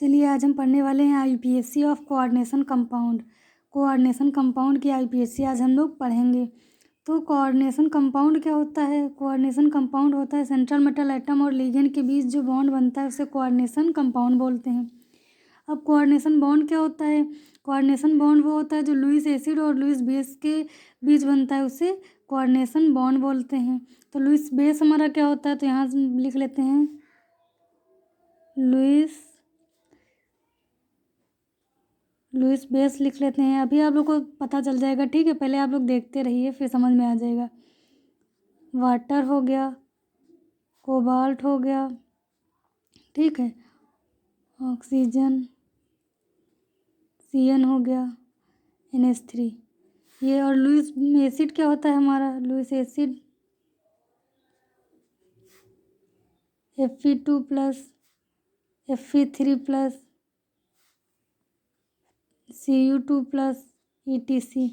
चलिए आज हम पढ़ने वाले हैं IUPAC of coordination compound. Coordination compound की आईयूपीएसी आज हम लोग पढ़ेंगे। तो कोऑर्डिनेशन कंपाउंड क्या होता है? कोऑर्डिनेशन कंपाउंड होता है सेंट्रल मेटल एटम और लिगेंड के बीच जो बॉन्ड बनता है उसे कोऑर्डिनेशन कंपाउंड बोलते हैं। अब कोऑर्डिनेशन बॉन्ड क्या होता है? कोऑर्डिनेशन बॉन्ड वो होता है जो लुईस एसिड और लुईस बेस के बीच बनता है, उसे कोऑर्डिनेशन बॉन्ड बोलते हैं। तो लुईस बेस हमारा क्या होता है? तो यहाँ लिख लेते हैं लुईस बेस लिख लेते हैं। अभी आप लोग को पता चल जाएगा, ठीक है? पहले आप लोग देखते रहिए फिर समझ में आ जाएगा। वाटर हो गया, कोबाल्ट हो गया, ठीक है, ऑक्सीजन Cn हो गया, NH3 ये। और लुईस एसिड क्या होता है हमारा? Lewis acid Fe2+, Fe3+, Cu2+, ETC,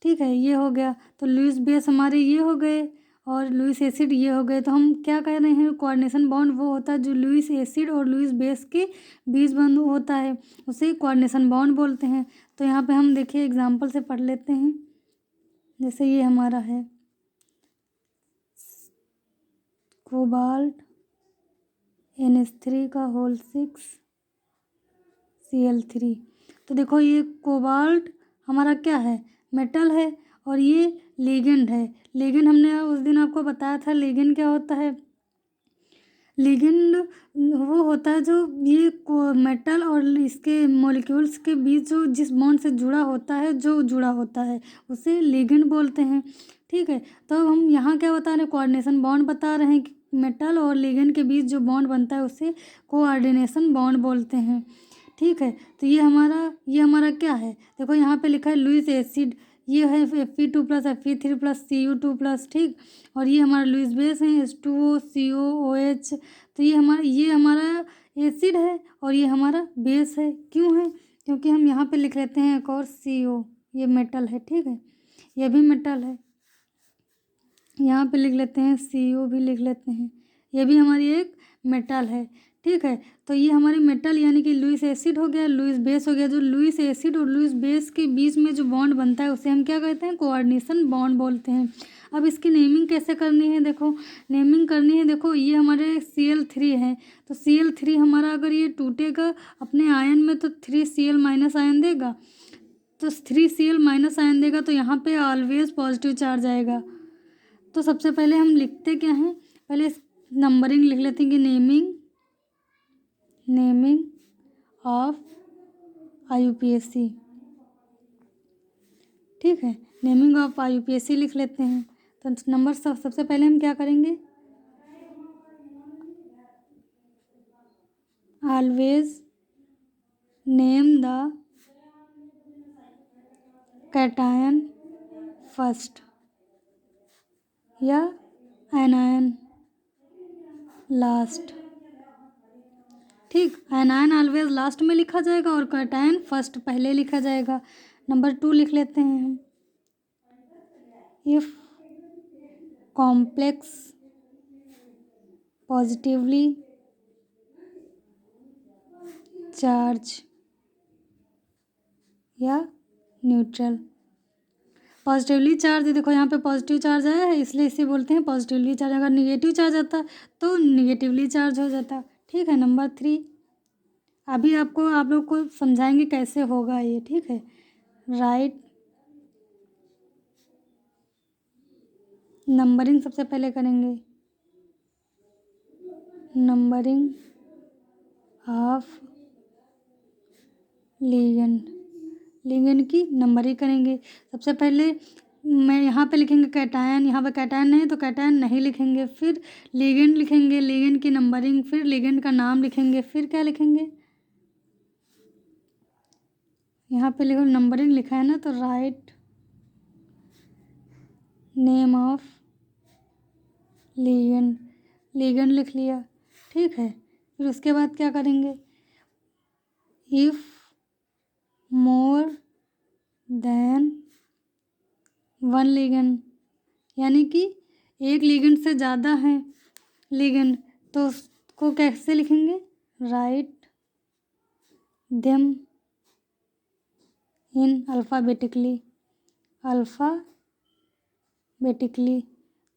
ठीक है, ये हो गया। तो लुईस बेस हमारे ये हो गए और लुईस एसिड ये हो गए। तो हम क्या कह रहे हैं? कोऑर्डिनेशन बॉन्ड वो होता है जो लुईस एसिड और लुईस बेस के बीच बंद होता है, उसे कोऑर्डिनेशन बॉन्ड बोलते हैं। तो यहाँ पे हम देखिए एग्जांपल से पढ़ लेते हैं। जैसे ये हमारा है कोबाल्ट NH3 Cl3। तो देखो ये कोबाल्ट हमारा क्या है? मेटल है और ये लिगेंड है। लिगेंड हमने उस दिन आपको बताया था। लिगेंड क्या होता है? लिगेंड वो होता है जो ये मेटल और इसके मॉलिक्यूल्स के बीच जो जिस बॉन्ड से जुड़ा होता है, जो जुड़ा होता है उसे लिगेंड बोलते हैं, ठीक है। तो हम यहाँ क्या बता रहे हैं? कोऑर्डिनेशन बॉन्ड बता रहे हैं कि मेटल और लिगेंड के बीच जो बॉन्ड बनता है उसे कोऑर्डिनेशन बॉन्ड बोलते हैं, ठीक है। तो ये हमारा क्या है? देखो यहाँ पे लिखा है लुईस एसिड, ये है Fe2+, Fe3+, Cu2+, ठीक। और ये हमारा लुईस बेस है H2O COOH। तो ये हमारा एसिड है और ये हमारा बेस है। क्यों है? क्योंकि हम यहाँ पे लिख लेते हैं एक और CO, ये मेटल है, ठीक है, ये भी मेटल है। यहाँ पे लिख लेते हैं CO भी लिख लेते हैं, ये भी हमारी एक मेटल है, ठीक है। तो ये हमारी मेटल यानी कि लुईस एसिड हो गया, लुईस बेस हो गया। जो लुईस एसिड और लुईस बेस के बीच में जो बॉन्ड बनता है उसे हम क्या कहते हैं? कोऑर्डिनेशन बॉन्ड बोलते हैं। अब इसकी नेमिंग कैसे करनी है? देखो नेमिंग करनी है। देखो ये हमारे Cl3 है, तो Cl3 हमारा अगर ये टूटेगा अपने आयन में तो 3Cl- आयन देगा। तो 3Cl- आयन देगा तो यहाँ पे ऑलवेज पॉजिटिव चार्ज आएगा। तो सबसे पहले हम लिखते क्या हैं? पहले नंबरिंग लिख लेते हैं कि नेमिंग ऑफ आईयूपीएसी, ठीक है, नेमिंग ऑफ आईयूपीएसी लिख लेते हैं। तो नंबर सबसे पहले हम क्या करेंगे? Always name the cation first या एनायन लास्ट, ठीक। एनायन ऑलवेज लास्ट में लिखा जाएगा और कैटायन फर्स्ट पहले लिखा जाएगा। नंबर 2 लिख लेते हैं हम। इफ कॉम्प्लेक्स पॉजिटिवली चार्ज या न्यूट्रल। पॉजिटिवली चार्ज, देखो यहाँ पे पॉजिटिव चार्ज आया है इसलिए इसे बोलते हैं पॉजिटिवली चार्ज। अगर निगेटिव चार्ज आता तो निगेटिवली चार्ज हो जाता, ठीक है। नंबर 3 अभी आप लोग को समझाएंगे कैसे होगा ये, ठीक है। राइट नंबरिंग सबसे पहले करेंगे, नंबरिंग ऑफ लिगेंड की नंबरिंग करेंगे। सबसे पहले मैं यहाँ पे लिखेंगे कैटायन, यहाँ पे कैटायन नहीं तो कैटायन नहीं लिखेंगे। फिर लिगेंड लिखेंगे, लिगेंड की नंबरिंग, फिर लिगेंड का नाम लिखेंगे, फिर क्या लिखेंगे? यहाँ पे लिखो नंबरिंग लिखा है ना, तो राइट नेम ऑफ लिगेंड लिख लिया, ठीक है। फिर उसके बाद क्या करेंगे? If more than one ligand, यानी कि एक लिगेंड से ज़्यादा है लिगेंड, तो उसको कैसे लिखेंगे? राइट देम इन अल्फ़ाबेटिकली,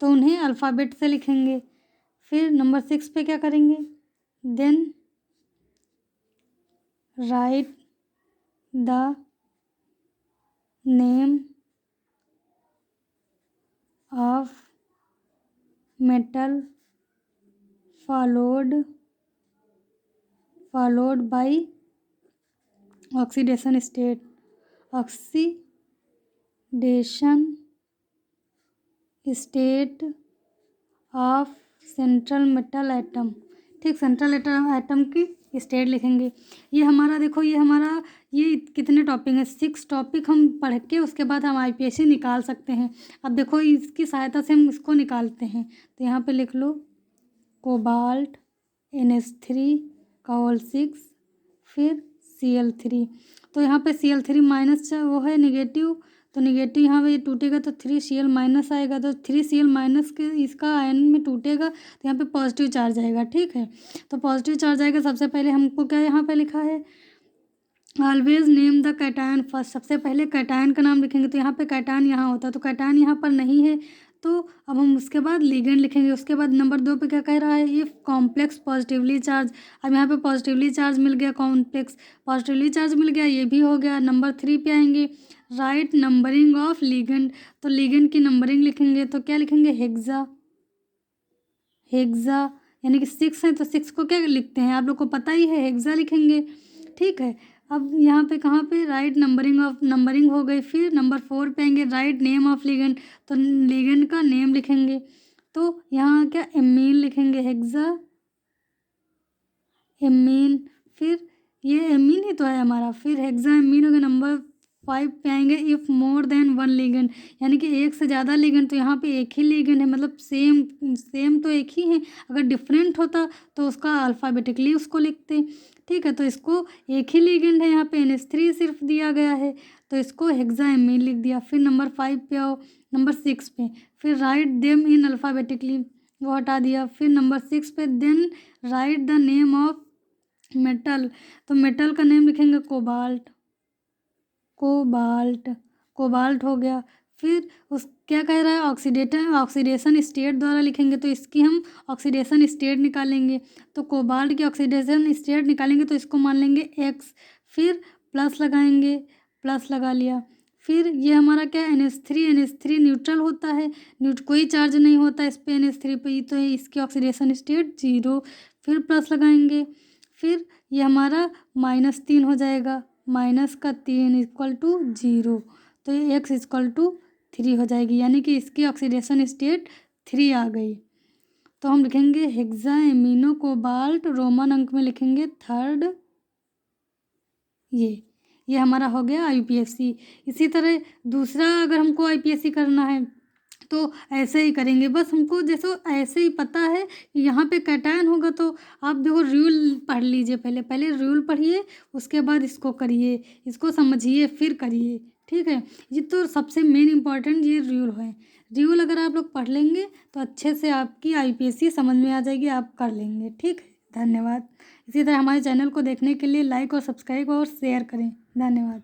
तो उन्हें अल्फ़ाबेट से लिखेंगे। फिर नंबर 6 पे क्या करेंगे, then write the name of metal followed by oxidation state of central metal atom. ठीक, सेंट्रल एटम की स्टेट लिखेंगे। ये हमारा देखो, ये कितने टॉपिक हैं, 6 टॉपिक हम पढ़ के उसके बाद हम IPSC निकाल सकते हैं। अब देखो इसकी सहायता से हम इसको निकालते हैं। तो यहाँ पे लिख लो कोबाल्ट NH3 का होल 6, फिर Cl3। तो यहाँ पे Cl3 माइनस वो है निगेटिव, तो निगेटिव यहाँ पे टूटेगा तो 3Cl माइनस आएगा, तो 3Cl माइनस के इसका आयन में टूटेगा तो यहाँ पे पॉजिटिव चार्ज आएगा। ठीक है, तो पॉजिटिव चार्ज आएगा। सबसे पहले हमको क्या यहाँ पे लिखा है, always name the cation first. सबसे पहले कैटायन का नाम लिखेंगे, तो यहाँ पे कैटायन यहाँ होता है, तो कैटायन यहाँ पर नहीं है, तो अब हम उसके बाद लिगेंड लिखेंगे। उसके बाद नंबर 2 पे क्या कह रहा है, ये कॉम्प्लेक्स पॉजिटिवली चार्ज। अब यहाँ पे पॉजिटिवली चार्ज मिल गया, कॉम्प्लेक्स पॉजिटिवली चार्ज मिल गया, ये भी हो गया। नंबर 3 पे आएंगे, राइट नंबरिंग ऑफ लिगेंड। तो लिगेंड की नंबरिंग लिखेंगे, तो क्या लिखेंगे, हेक्सा यानी कि 6 है, तो 6 को क्या लिखते हैं, आप लोग को पता ही है, हेक्सा लिखेंगे। ठीक है, अब यहाँ पे कहाँ पे, राइट नंबरिंग हो गई। फिर नंबर 4 पे आएंगे, राइट नेम ऑफ लिगेंड। तो लिगेंड का नेम लिखेंगे, तो यहाँ क्या एमीन लिखेंगे, हेक्सा एमीन। फिर ये एमीन ही तो है हमारा, फिर हेक्सा एमीन हो गया। नंबर 5 पे आएंगे, इफ़ मोर देन 1 लिगेंड, यानी कि एक से ज़्यादा लिगेंड। तो यहाँ पे एक ही लिगेंड है, मतलब सेम तो एक ही है। अगर डिफरेंट होता तो उसका अल्फ़ाबेटिकली उसको लिखते। ठीक है, तो इसको एक ही लिगेंड है, यहाँ पे NH3 सिर्फ दिया गया है, तो इसको हेक्सा एमीन लिख दिया। फिर नंबर 5 पे आओ, नंबर 6 पे, फिर राइट देम इन अल्फ़ाबेटिकली, वो हटा दिया। फिर नंबर 6 पे, then write the name of metal. तो मेटल का नेम लिखेंगे कोबाल्ट हो गया। फिर उस क्या कह रहा है, ऑक्सीडेशन स्टेट द्वारा लिखेंगे, तो इसकी हम ऑक्सीडेशन स्टेट निकालेंगे। तो कोबाल्ट की ऑक्सीडेशन स्टेट निकालेंगे, तो इसको मान लेंगे X। फिर प्लस लगाएंगे, प्लस लगा लिया। फिर ये हमारा क्या, NH3 न्यूट्रल होता है, कोई चार्ज नहीं होता इस पे, NH3 पे, तो इसकी ऑक्सीडेशन स्टेट 0। फिर प्लस लगाएंगे, फिर ये हमारा -3 हो जाएगा, -3 = 0, तो ये X = 3 हो जाएगी, यानी कि इसकी ऑक्सीडेशन स्टेट 3 आ गई। तो हम लिखेंगे हेक्सा एमिनो कोबाल्ट, रोमन अंक में लिखेंगे 3rd। ये हमारा हो गया IPSC। इसी तरह दूसरा अगर हमको IPSC करना है तो ऐसे ही करेंगे, बस हमको जैसे ऐसे ही पता है कि यहाँ पे कैटायन होगा, तो आप देखो रूल पढ़ लीजिए, पहले रूल पढ़िए, उसके बाद इसको करिए, इसको समझिए, फिर करिए। ठीक है, ये तो सबसे मेन इम्पॉर्टेंट ये रूल है। रूल अगर आप लोग पढ़ लेंगे तो अच्छे से आपकी IPSC समझ में आ जाएगी, आप कर लेंगे। ठीक है, धन्यवाद। इसी तरह हमारे चैनल को देखने के लिए लाइक और सब्सक्राइब और शेयर करें। धन्यवाद।